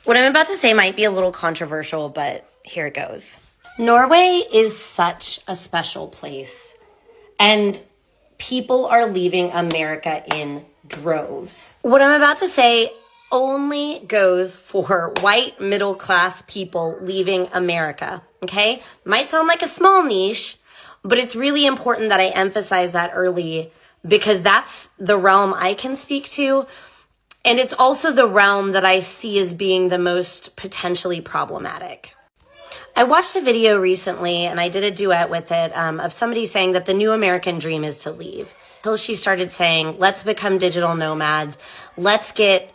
What I'm about to say might be a little controversial, but here it goes. Norway is such a special place, and people are leaving America in droves. What I'm about to say only goes for white middle-class people leaving America, okay? Might sound like a small niche, but it's really important that I emphasize that early because that's the realm I can speak to. And it's also the realm that I see as being the most potentially problematic. I watched a video recently, and I did a duet with it, of somebody saying that the new American dream is to leave. Until she started saying, let's become digital nomads. Let's get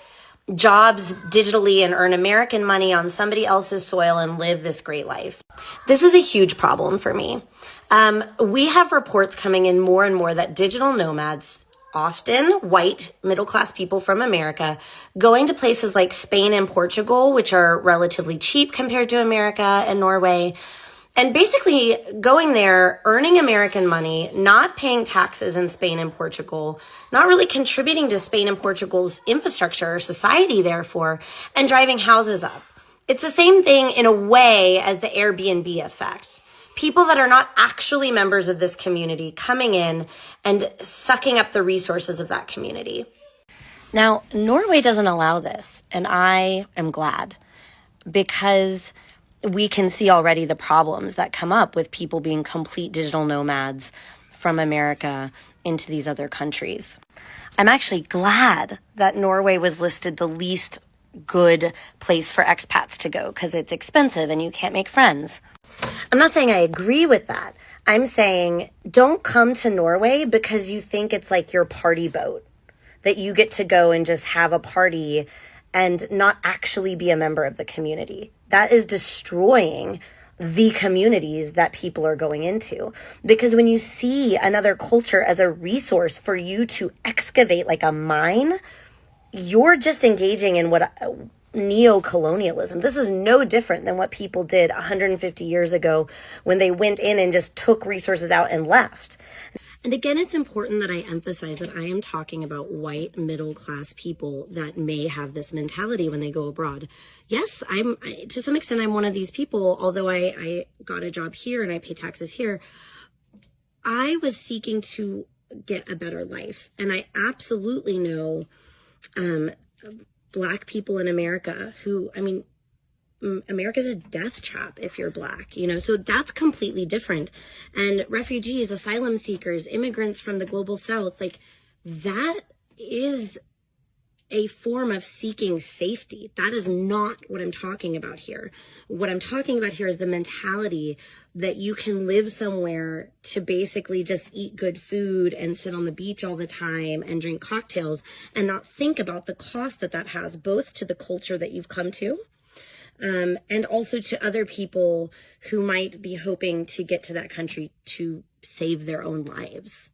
jobs digitally and earn American money on somebody else's soil and live this great life. This is a huge problem for me. We have reports coming in more and more that digital nomads, often white middle-class people from America, going to places like Spain and Portugal, which are relatively cheap compared to America and Norway, and basically going there, earning American money, not paying taxes in Spain and Portugal, not really contributing to Spain and Portugal's infrastructure or society, therefore, and driving houses up. It's the same thing in a way as the Airbnb effect. People that are not actually members of this community coming in and sucking up the resources of that community. Now, Norway doesn't allow this, and I am glad, because we can see already the problems that come up with people being complete digital nomads from America into these other countries. I'm actually glad that Norway was listed the least good place for expats to go because it's expensive and you can't make friends. I'm not saying I agree with that. I'm saying don't come to Norway because you think it's like your party boat, that you get to go and just have a party and not actually be a member of the community. That is destroying the communities that people are going into. Because when you see another culture as a resource for you to excavate like a mine, you're just engaging in what neo-colonialism. This is no different than what people did 150 years ago when they went in and just took resources out and left. And again, it's important that I emphasize that I am talking about white middle-class people that may have this mentality when they go abroad. Yes, to some extent, I'm one of these people, although I got a job here and I pay taxes here. I was seeking to get a better life. And I absolutely know Black people in America who, America's a death trap if you're Black, so that's completely different. And refugees, asylum seekers, immigrants from the global South, like that is a form of seeking safety. That is not what I'm talking about here. What I'm talking about here is the mentality that you can live somewhere to basically just eat good food and sit on the beach all the time and drink cocktails and not think about the cost that has both to the culture that you've come to, and also to other people who might be hoping to get to that country to save their own lives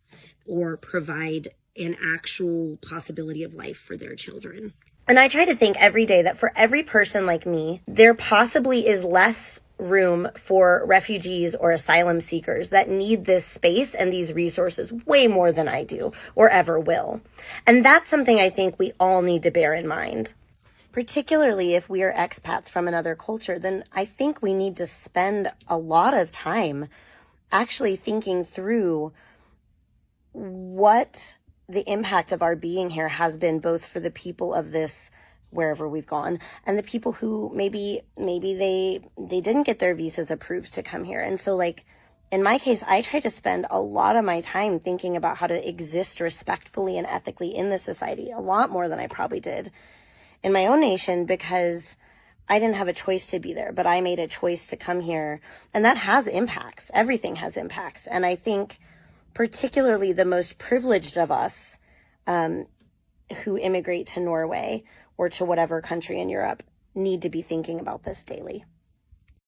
or provide an actual possibility of life for their children. And I try to think every day that for every person like me, there possibly is less room for refugees or asylum seekers that need this space and these resources way more than I do or ever will. And that's something I think we all need to bear in mind. Particularly if we are expats from another culture, then I think we need to spend a lot of time actually thinking through what the impact of our being here has been, both for the people of this, wherever we've gone, and the people who maybe they didn't get their visas approved to come here. And so like, in my case, I try to spend a lot of my time thinking about how to exist respectfully and ethically in this society, a lot more than I probably did in my own nation, because I didn't have a choice to be there, but I made a choice to come here. And that has impacts. Everything has impacts. And I think particularly the most privileged of us who immigrate to Norway or to whatever country in Europe need to be thinking about this daily.